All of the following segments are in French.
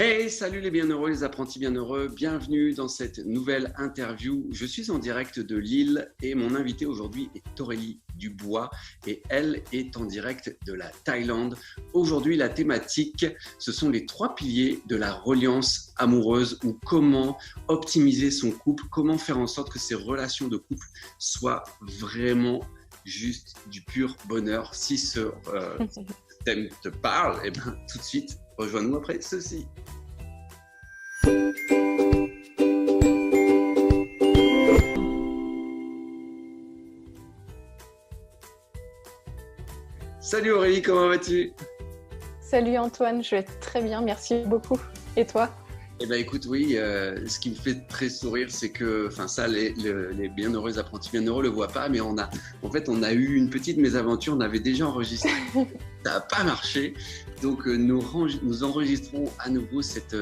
Hey, salut les bienheureux, les apprentis bienheureux, bienvenue dans cette nouvelle interview. Je suis en direct de Lille et mon invité aujourd'hui est Aurélie Dubois et elle est en direct de la Thaïlande. Aujourd'hui, la thématique, ce sont les 3 piliers de la reliance amoureuse ou comment optimiser son couple, comment faire en sorte que ces relations de couple soient vraiment juste du pur bonheur. Si ce thème te parle, eh bien, tout de suite, rejoins-nous après ceci. Salut Aurélie, comment vas-tu? Salut Antoine, je vais très bien, merci beaucoup. Et toi? Eh bien écoute, oui, ce qui me fait très sourire, c'est que, enfin ça, les bienheureux apprentis bienheureux ne le voient pas, mais on a eu une petite mésaventure, on avait déjà enregistré, ça n'a pas marché, donc nous enregistrons à nouveau cette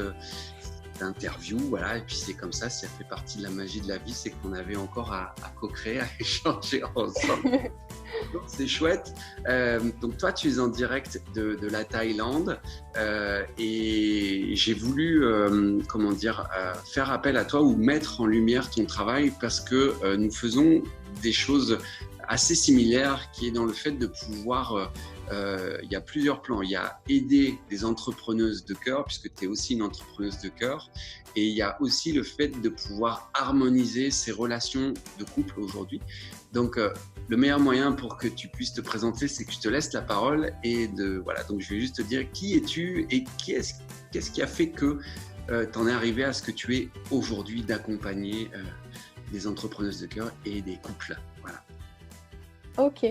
interview, voilà, et puis c'est comme ça fait partie de la magie de la vie, c'est qu'on avait encore à co-créer, à échanger ensemble. Donc, c'est chouette. Donc toi, tu es en direct de la Thaïlande et j'ai voulu, faire appel à toi ou mettre en lumière ton travail parce que nous faisons des choses assez similaires qui est dans le fait de pouvoir, il y a plusieurs plans. Il y a aider des entrepreneuses de cœur puisque tu es aussi une entrepreneuse de cœur et il y a aussi le fait de pouvoir harmoniser ces relations de couple aujourd'hui. Donc, le meilleur moyen pour que tu puisses te présenter, c'est que je te laisse la parole voilà. Donc, je vais juste te dire qui es-tu et qu'est-ce qui a fait que tu en es arrivé à ce que tu es aujourd'hui d'accompagner des entrepreneuses de cœur et des couples. Voilà. Ok.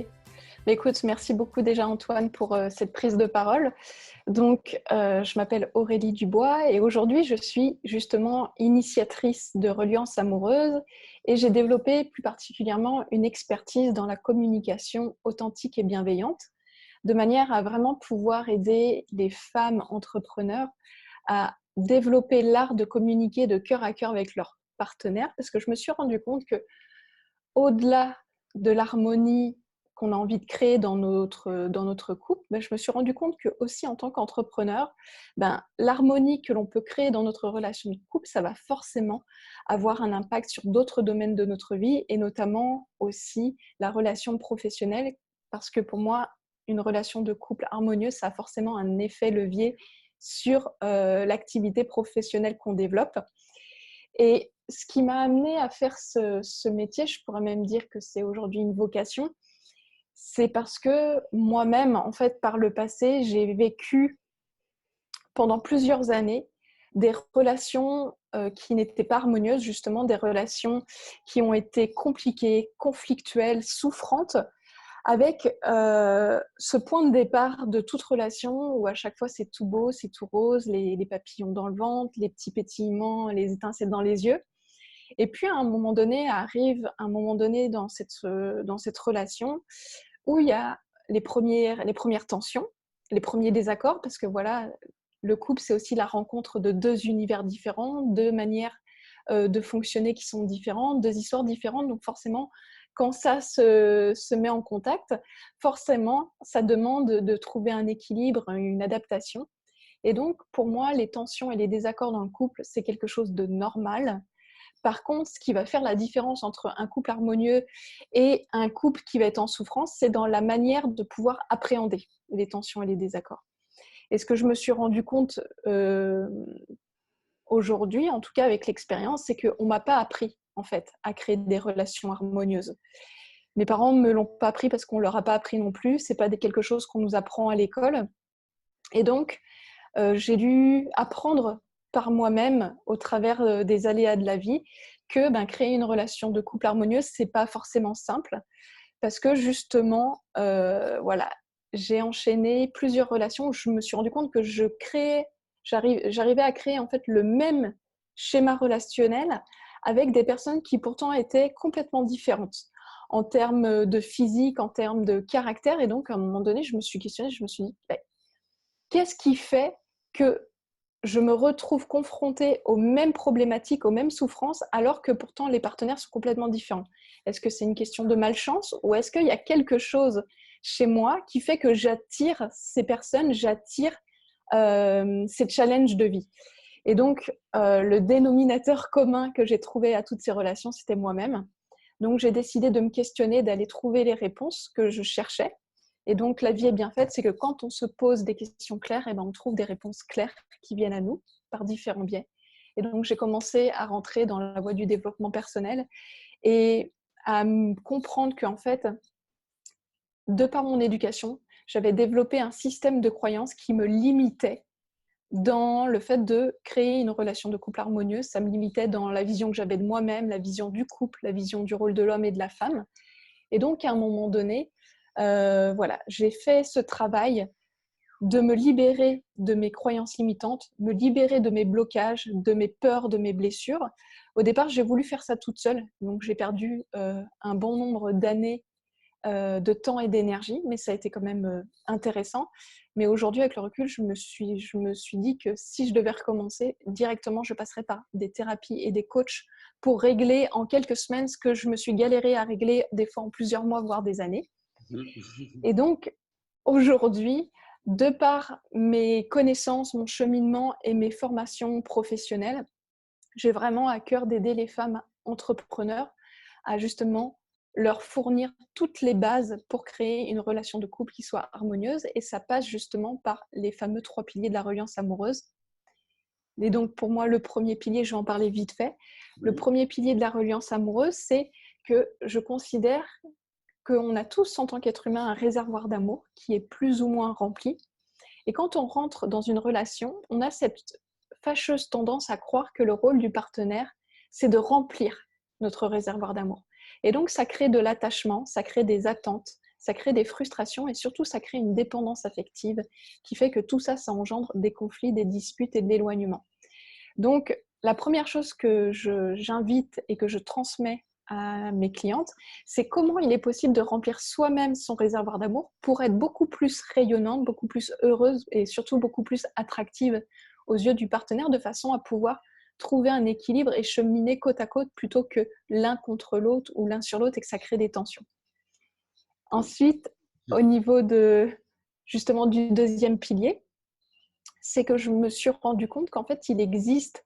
Écoute, merci beaucoup déjà Antoine pour cette prise de parole. Donc, je m'appelle Aurélie Dubois et aujourd'hui, je suis justement initiatrice de reliance amoureuse et j'ai développé plus particulièrement une expertise dans la communication authentique et bienveillante de manière à vraiment pouvoir aider les femmes entrepreneurs à développer l'art de communiquer de cœur à cœur avec leurs partenaires parce que je me suis rendu compte que au-delà de l'harmonie qu'on a envie de créer dans notre couple, je me suis rendu compte que aussi en tant qu'entrepreneur, l'harmonie que l'on peut créer dans notre relation de couple, ça va forcément avoir un impact sur d'autres domaines de notre vie et notamment aussi la relation professionnelle parce que pour moi, une relation de couple harmonieuse, ça a forcément un effet levier sur l'activité professionnelle qu'on développe. Et ce qui m'a amenée à faire ce métier, je pourrais même dire que c'est aujourd'hui une vocation, c'est parce que moi-même, en fait, par le passé, j'ai vécu pendant plusieurs années des relations qui n'étaient pas harmonieuses, justement des relations qui ont été compliquées, conflictuelles, souffrantes, avec ce point de départ de toute relation où à chaque fois c'est tout beau, c'est tout rose, les papillons dans le ventre, les petits pétillements, les étincelles dans les yeux. Et puis à un moment donné, arrive un moment donné dans cette relation où il y a les premières tensions, les premiers désaccords, parce que voilà, le couple, c'est aussi la rencontre de 2 univers différents, 2 manières de fonctionner qui sont différentes, 2 histoires différentes. Donc forcément, quand ça se met en contact, forcément, ça demande de trouver un équilibre, une adaptation. Et donc, pour moi, les tensions et les désaccords dans le couple, c'est quelque chose de normal. Par contre, ce qui va faire la différence entre un couple harmonieux et un couple qui va être en souffrance, c'est dans la manière de pouvoir appréhender les tensions et les désaccords. Et ce que je me suis rendu compte aujourd'hui, en tout cas avec l'expérience, c'est qu'on ne m'a pas appris en fait à créer des relations harmonieuses. Mes parents ne me l'ont pas appris parce qu'on ne leur a pas appris non plus. Ce n'est pas quelque chose qu'on nous apprend à l'école. Et donc, j'ai dû apprendre par moi-même, au travers des aléas de la vie, que créer une relation de couple harmonieuse, ce n'est pas forcément simple. Parce que justement, voilà, j'ai enchaîné plusieurs relations où je me suis rendu compte que j'arrivais à créer en fait le même schéma relationnel avec des personnes qui pourtant étaient complètement différentes en termes de physique, en termes de caractère. Et donc, à un moment donné, je me suis questionnée, je me suis dit, qu'est-ce qui fait que je me retrouve confrontée aux mêmes problématiques, aux mêmes souffrances, alors que pourtant les partenaires sont complètement différents? Est-ce que c'est une question de malchance ou est-ce qu'il y a quelque chose chez moi qui fait que j'attire ces personnes, j'attire ces challenges de vie? Et donc, le dénominateur commun que j'ai trouvé à toutes ces relations, c'était moi-même. Donc, j'ai décidé de me questionner, d'aller trouver les réponses que je cherchais. Et donc, la vie est bien faite, c'est que quand on se pose des questions claires, eh ben, on trouve des réponses claires qui viennent à nous par différents biais. Et donc, j'ai commencé à rentrer dans la voie du développement personnel et à comprendre qu'en fait, de par mon éducation, j'avais développé un système de croyances qui me limitait dans le fait de créer une relation de couple harmonieuse. Ça me limitait dans la vision que j'avais de moi-même, la vision du couple, la vision du rôle de l'homme et de la femme. Et donc, à un moment donné, voilà, j'ai fait ce travail de me libérer de mes croyances limitantes, me libérer de mes blocages, de mes peurs, de mes blessures. Au départ, j'ai voulu faire ça toute seule, donc j'ai perdu un bon nombre d'années de temps et d'énergie, mais ça a été quand même intéressant. Mais aujourd'hui, avec le recul, je me suis dit que si je devais recommencer, directement, je passerais par des thérapies et des coachs pour régler en quelques semaines ce que je me suis galérée à régler des fois en plusieurs mois, voire des années. Et donc, aujourd'hui, de par mes connaissances, mon cheminement et mes formations professionnelles, j'ai vraiment à cœur d'aider les femmes entrepreneurs à justement leur fournir toutes les bases pour créer une relation de couple qui soit harmonieuse. Et ça passe justement par les fameux 3 piliers de la reliance amoureuse. Et donc, pour moi, le premier pilier, je vais en parler vite fait. Le premier pilier de la reliance amoureuse, c'est que je considère qu'on a tous, en tant qu'être humain, un réservoir d'amour qui est plus ou moins rempli. Et quand on rentre dans une relation, on a cette fâcheuse tendance à croire que le rôle du partenaire, c'est de remplir notre réservoir d'amour. Et donc, ça crée de l'attachement, ça crée des attentes, ça crée des frustrations et surtout, ça crée une dépendance affective qui fait que tout ça, ça engendre des conflits, des disputes et de l'éloignement. Donc, la première chose que j'invite et que je transmets à mes clientes, c'est comment il est possible de remplir soi-même son réservoir d'amour pour être beaucoup plus rayonnante, beaucoup plus heureuse et surtout beaucoup plus attractive aux yeux du partenaire de façon à pouvoir trouver un équilibre et cheminer côte à côte plutôt que l'un contre l'autre ou l'un sur l'autre et que ça crée des tensions. Ensuite, au niveau justement du deuxième pilier, c'est que je me suis rendu compte qu'en fait, il existe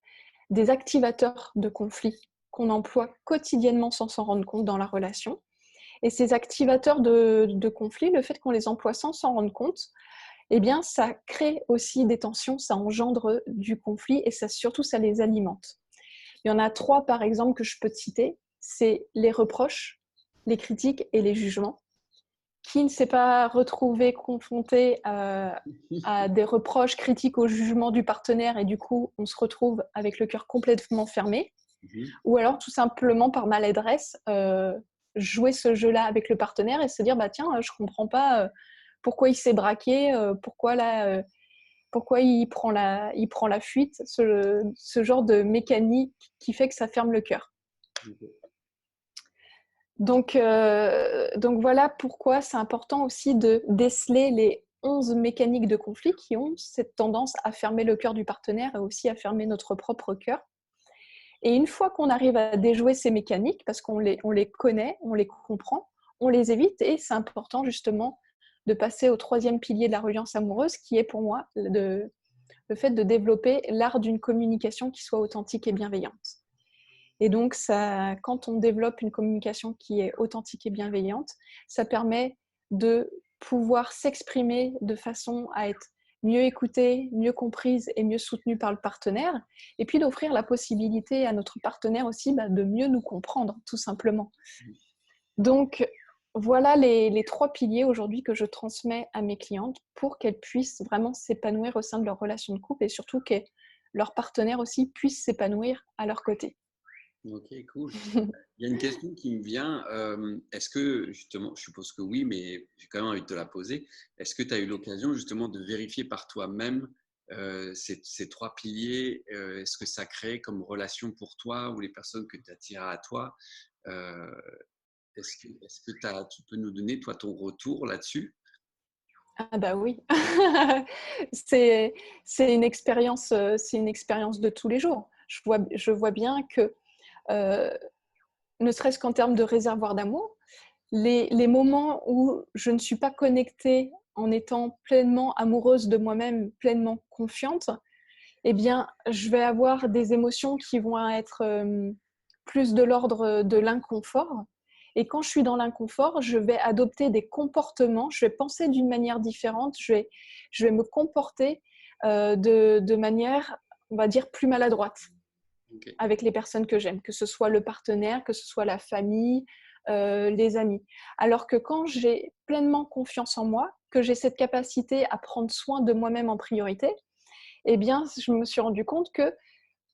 des activateurs de conflits qu'on emploie quotidiennement sans s'en rendre compte dans la relation. Et ces activateurs de conflits, le fait qu'on les emploie sans s'en rendre compte, eh bien, ça crée aussi des tensions, ça engendre du conflit et surtout, ça les alimente. Il y en a 3, par exemple, que je peux te citer. C'est les reproches, les critiques et les jugements. Qui ne s'est pas retrouvé confronté à des reproches, critiques au jugement du partenaire et du coup, on se retrouve avec le cœur complètement fermé. Ou alors, tout simplement par maladresse, jouer ce jeu-là avec le partenaire et se dire, bah tiens, je comprends pas pourquoi il s'est braqué, pourquoi il prend la fuite, ce genre de mécanique qui fait que ça ferme le cœur. Donc voilà pourquoi c'est important aussi de déceler les 11 mécaniques de conflit qui ont cette tendance à fermer le cœur du partenaire et aussi à fermer notre propre cœur. Et une fois qu'on arrive à déjouer ces mécaniques, parce qu'on les connaît, on les comprend, on les évite et c'est important justement de passer au 3e pilier de la reliance amoureuse qui est pour moi le fait de développer l'art d'une communication qui soit authentique et bienveillante. Et donc, quand on développe une communication qui est authentique et bienveillante, ça permet de pouvoir s'exprimer de façon à être mieux écoutée, mieux comprise et mieux soutenue par le partenaire. Et puis d'offrir la possibilité à notre partenaire aussi de mieux nous comprendre, tout simplement. Donc, voilà les 3 piliers aujourd'hui que je transmets à mes clientes pour qu'elles puissent vraiment s'épanouir au sein de leur relation de couple et surtout que leur partenaire aussi puisse s'épanouir à leur côté. Ok, cool. Il y a une question qui me vient. Est-ce que, justement, je suppose que oui, mais j'ai quand même envie de te la poser. Est-ce que tu as eu l'occasion, justement, de vérifier par toi-même ces 3 piliers? Est-ce que ça crée comme relation pour toi ou les personnes que tu attires à toi? Est-ce que tu peux nous donner, toi, ton retour là-dessus? Ah bah oui, c'est une expérience de tous les jours. Je vois bien que, ne serait-ce qu'en termes de réservoir d'amour, les moments où je ne suis pas connectée en étant pleinement amoureuse de moi-même, pleinement confiante, eh bien, je vais avoir des émotions qui vont être plus de l'ordre de l'inconfort. Et quand je suis dans l'inconfort, je vais adopter des comportements, je vais penser d'une manière différente, je vais me comporter de manière, on va dire, plus maladroite Ok. avec les personnes que j'aime, que ce soit le partenaire, que ce soit la famille, les amis. Alors que quand j'ai pleinement confiance en moi, que j'ai cette capacité à prendre soin de moi-même en priorité, eh bien, je me suis rendu compte que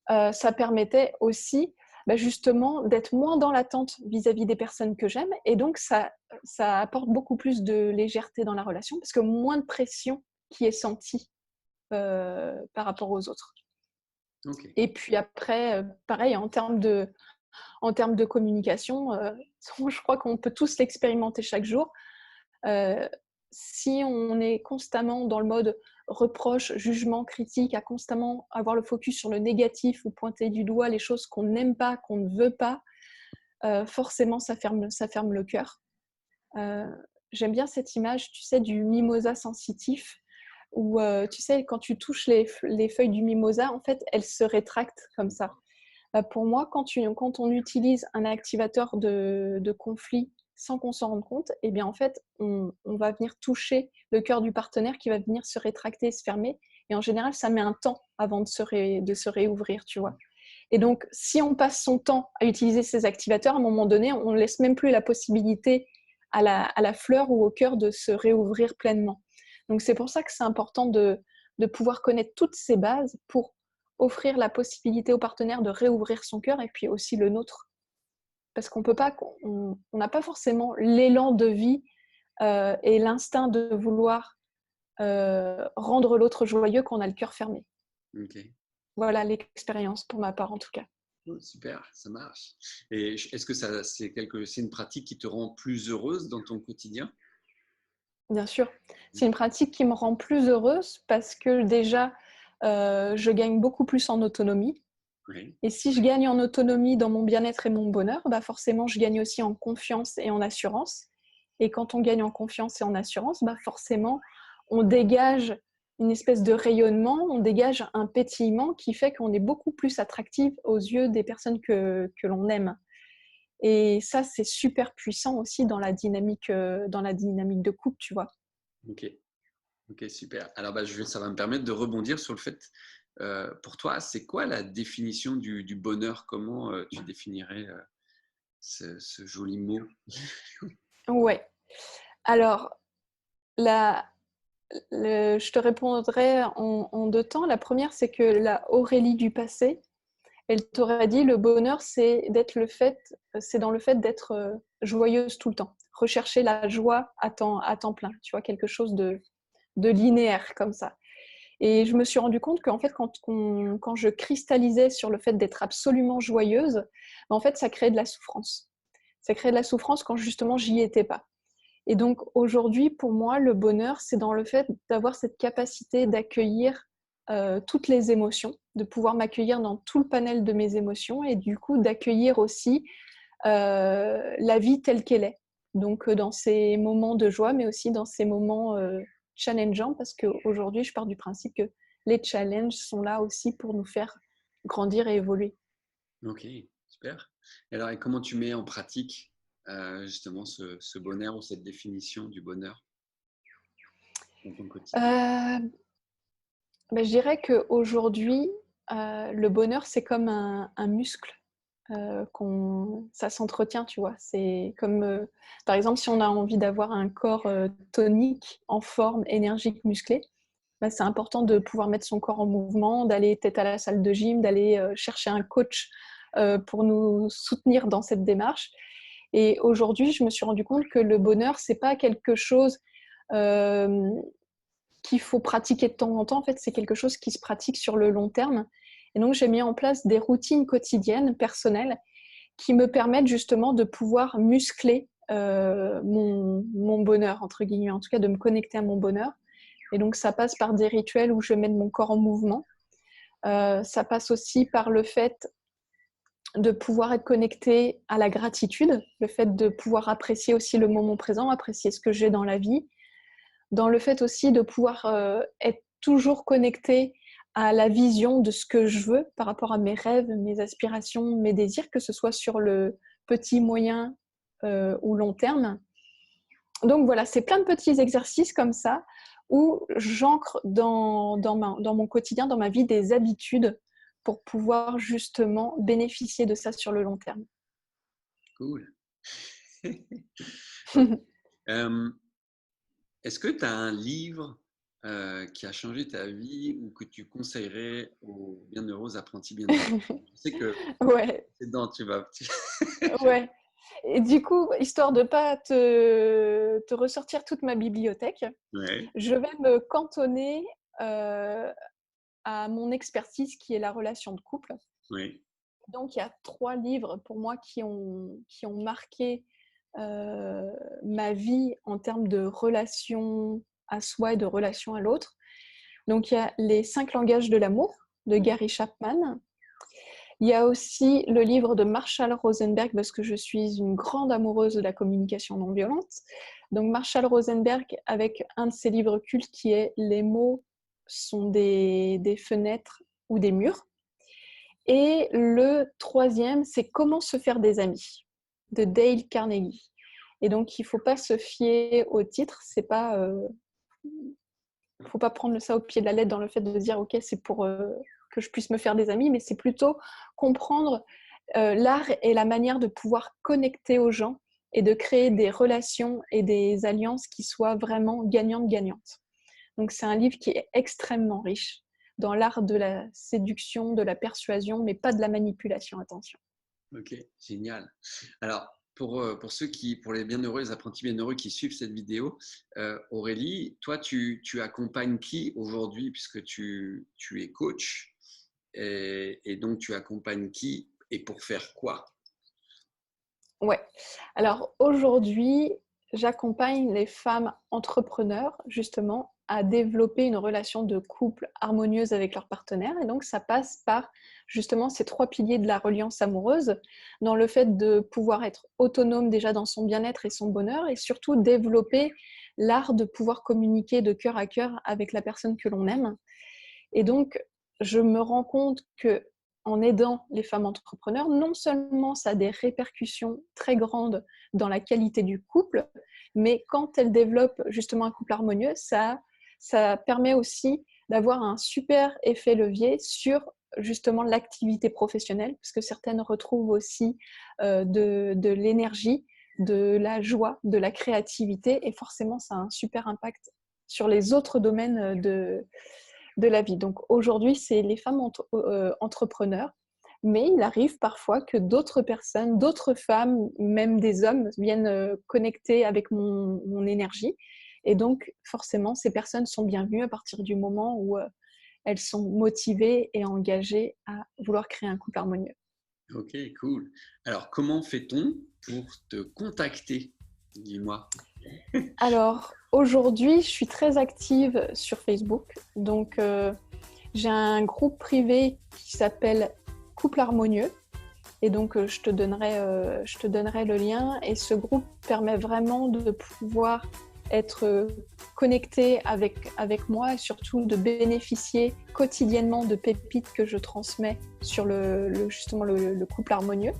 ça permettait aussi justement d'être moins dans l'attente vis-à-vis des personnes que j'aime. Et donc, ça apporte beaucoup plus de légèreté dans la relation parce que moins de pression qui est sentie par rapport aux autres. Ok. Et puis après, pareil, en termes de communication, je crois qu'on peut tous l'expérimenter chaque jour. Si on est constamment dans le mode reproche, jugement, critique, à constamment avoir le focus sur le négatif ou pointer du doigt les choses qu'on n'aime pas, qu'on ne veut pas, forcément ça ferme le cœur. J'aime bien cette image, tu sais, du mimosa sensitif, où tu sais, quand tu touches les feuilles du mimosa, en fait, elles se rétractent comme ça. Pour moi, quand on utilise un activateur de conflit sans qu'on s'en rende compte, eh bien en fait, on va venir toucher le cœur du partenaire qui va venir se rétracter, se fermer. Et en général, ça met un temps avant de se réouvrir, tu vois. Et donc, si on passe son temps à utiliser ces activateurs, à un moment donné, on ne laisse même plus la possibilité à la fleur ou au cœur de se réouvrir pleinement. Donc, c'est pour ça que c'est important de pouvoir connaître toutes ces bases pour offrir la possibilité au partenaire de réouvrir son cœur et puis aussi le nôtre. Parce qu'on peut pas, on n'a pas forcément l'élan de vie et l'instinct de vouloir rendre l'autre joyeux quand on a le cœur fermé. Ok. Voilà l'expérience pour ma part en tout cas. Oh, super, ça marche. Et est-ce que c'est une pratique qui te rend plus heureuse dans ton quotidien? Bien sûr, c'est une pratique qui me rend plus heureuse parce que déjà, je gagne beaucoup plus en autonomie. Oui. Et si je gagne en autonomie dans mon bien-être et mon bonheur, forcément, je gagne aussi en confiance et en assurance. Et quand on gagne en confiance et en assurance, forcément, on dégage une espèce de rayonnement, on dégage un pétillement qui fait qu'on est beaucoup plus attractif aux yeux des personnes que l'on aime. Et ça, c'est super puissant aussi dans la dynamique de couple, tu vois. Ok. Ok, super. Alors, ça va me permettre de rebondir sur le fait, pour toi, c'est quoi la définition du bonheur? Comment tu définirais ce joli mot? Ouais. Alors, je te répondrai en deux temps. La première, c'est que la Aurélie du passé, elle t'aurait dit le bonheur, c'est dans le fait d'être joyeuse tout le temps. Rechercher la joie à temps plein. Tu vois, quelque chose de linéaire comme ça. Et je me suis rendu compte qu'en fait, quand je cristallisais sur le fait d'être absolument joyeuse, en fait, ça créait de la souffrance. Ça créait de la souffrance quand justement j'y étais pas. Et donc aujourd'hui, pour moi, le bonheur, c'est dans le fait d'avoir cette capacité d'accueillir toutes les émotions, de pouvoir m'accueillir dans tout le panel de mes émotions et du coup d'accueillir aussi la vie telle qu'elle est. Donc dans ces moments de joie, mais aussi dans ces moments challengeants, parce qu'aujourd'hui, je pars du principe que les challenges sont là aussi pour nous faire grandir et évoluer. Ok, super. Et comment tu mets en pratique justement ce bonheur ou cette définition du bonheur dans ton quotidien? Je dirais qu'aujourd'hui, le bonheur, c'est comme un muscle. Ça s'entretient, tu vois. C'est comme, par exemple, si on a envie d'avoir un corps tonique, en forme, énergique, musclé, c'est important de pouvoir mettre son corps en mouvement, d'aller peut-être à la salle de gym, d'aller chercher un coach pour nous soutenir dans cette démarche. Et aujourd'hui, je me suis rendu compte que le bonheur, c'est pas quelque chose euh, qu'il faut pratiquer de temps en temps. En fait, c'est quelque chose qui se pratique sur le long terme. Et donc, j'ai mis en place des routines quotidiennes, personnelles, qui me permettent justement de pouvoir muscler mon bonheur, entre guillemets, en tout cas de me connecter à mon bonheur. Et donc, ça passe par des rituels où je mets mon corps en mouvement. Ça passe aussi par le fait de pouvoir être connecté à la gratitude, le fait de pouvoir apprécier aussi le moment présent, apprécier ce que j'ai dans la vie, dans le fait aussi de pouvoir être toujours connecté à la vision de ce que je veux par rapport à mes rêves, mes aspirations, mes désirs, que ce soit sur le petit, moyen ou long terme. Donc voilà, c'est plein de petits exercices comme ça où j'ancre dans mon quotidien, dans ma vie, des habitudes pour pouvoir justement bénéficier de ça sur le long terme. Cool. Est-ce que tu as un livre qui a changé ta vie ou que tu conseillerais aux bienheureux apprentis bienheureux? Je sais que Ouais. c'est dedans, tu vas. Ouais. Et du coup, histoire de ne pas te ressortir toute ma bibliothèque, Ouais, je vais me cantonner à mon expertise qui est la relation de couple. ouais, Donc, il y a 3 livres pour moi qui ont marqué ma vie en termes de relation à soi et de relation à l'autre. Donc, il y a Les 5 langages de l'amour de Gary Chapman. Il y a aussi le livre de Marshall Rosenberg, parce que je suis une grande amoureuse de la communication non violente. Donc Marshall Rosenberg, avec un de ses livres cultes qui est Les mots sont des fenêtres ou des murs. Et le 3e, c'est Comment se faire des amis de Dale Carnegie. Et donc il ne faut pas se fier au titre, c'est pas... faut pas prendre ça au pied de la lettre dans le fait de dire ok, c'est pour que je puisse me faire des amis, mais c'est plutôt comprendre l'art et la manière de pouvoir connecter aux gens et de créer des relations et des alliances qui soient vraiment gagnantes-gagnantes. Donc c'est un livre qui est extrêmement riche dans l'art de la séduction, de la persuasion, mais pas de la manipulation, attention. ok, génial. Alors, pour ceux pour les bienheureux, les apprentis bienheureux qui suivent cette vidéo, Aurélie, toi, tu accompagnes qui aujourd'hui, puisque tu es coach, et donc tu accompagnes qui et pour faire quoi? Ouais. Alors aujourd'hui, j'accompagne les femmes entrepreneurs justement à développer une relation de couple harmonieuse avec leur partenaire. Et donc ça passe par justement ces 3 piliers de la reliance amoureuse, dans le fait de pouvoir être autonome déjà dans son bien-être et son bonheur, et surtout développer l'art de pouvoir communiquer de cœur à cœur avec la personne que l'on aime. Et donc, je me rends compte que en aidant les femmes entrepreneurs, non seulement ça a des répercussions très grandes dans la qualité du couple, mais quand elles développent justement un couple harmonieux, ça permet aussi d'avoir un super effet levier sur justement l'activité professionnelle, parce que certaines retrouvent aussi de l'énergie, de la joie, de la créativité, et forcément ça a un super impact sur les autres domaines de la vie. Donc aujourd'hui, c'est les femmes entrepreneurs, mais il arrive parfois que d'autres personnes, d'autres femmes, même des hommes, viennent connecter avec mon énergie. Et donc, forcément, ces personnes sont bienvenues à partir du moment où elles sont motivées et engagées à vouloir créer un couple harmonieux. Ok, cool. Alors, comment fait-on pour te contacter? Dis-moi. Alors, aujourd'hui, je suis très active sur Facebook. Donc, j'ai un groupe privé qui s'appelle Couple Harmonieux. Et donc, je te donnerai le lien. Et ce groupe permet vraiment de pouvoir être connecté avec moi et surtout de bénéficier quotidiennement de pépites que je transmets sur justement le couple harmonieux.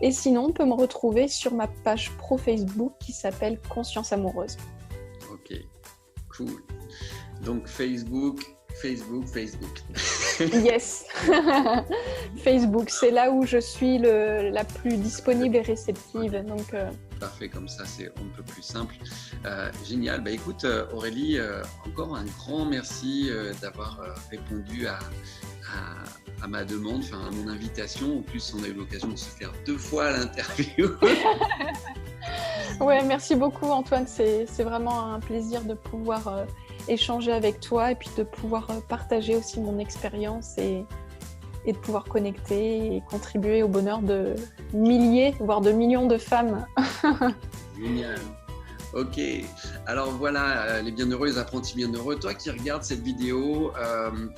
Et sinon, on peut me retrouver sur ma page pro Facebook qui s'appelle Conscience Amoureuse. Ok, cool. Donc Facebook. Yes. Facebook, c'est là où je suis la plus disponible et réceptive. Donc, Parfait, comme ça, c'est un peu plus simple. Génial. Bah, écoute, Aurélie, encore un grand merci d'avoir répondu à ma demande, à mon invitation. En plus, on a eu l'occasion de se faire 2 fois l'interview. Ouais, merci beaucoup Antoine. C'est vraiment un plaisir de pouvoir échanger avec toi et puis de pouvoir partager aussi mon expérience et de pouvoir connecter et contribuer au bonheur de milliers, voire de millions de femmes. Génial. Ok, alors voilà, les bienheureux, les apprentis bienheureux, toi qui regardes cette vidéo,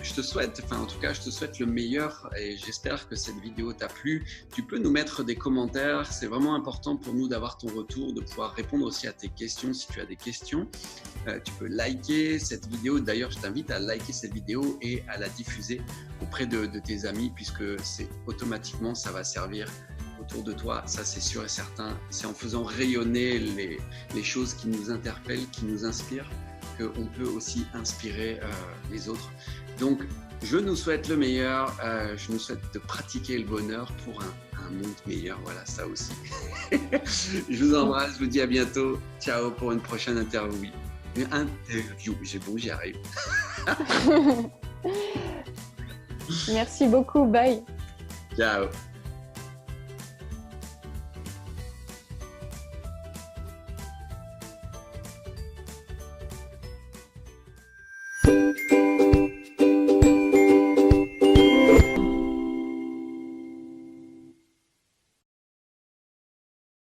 je te souhaite, enfin en tout cas je te souhaite le meilleur et j'espère que cette vidéo t'a plu. Tu peux nous mettre des commentaires, c'est vraiment important pour nous d'avoir ton retour, de pouvoir répondre aussi à tes questions si tu as des questions. Tu peux liker cette vidéo, d'ailleurs je t'invite à liker cette vidéo et à la diffuser auprès de tes amis puisque c'est automatiquement ça va servir autour de toi, ça c'est sûr et certain. C'est en faisant rayonner les choses qui nous interpellent, qui nous inspirent, qu'on peut aussi inspirer les autres. Donc, je nous souhaite le meilleur, je nous souhaite de pratiquer le bonheur pour un monde meilleur, voilà, ça aussi. Je vous embrasse, je vous dis à bientôt. Ciao pour une prochaine interview. J'y arrive. Merci beaucoup, bye. Ciao.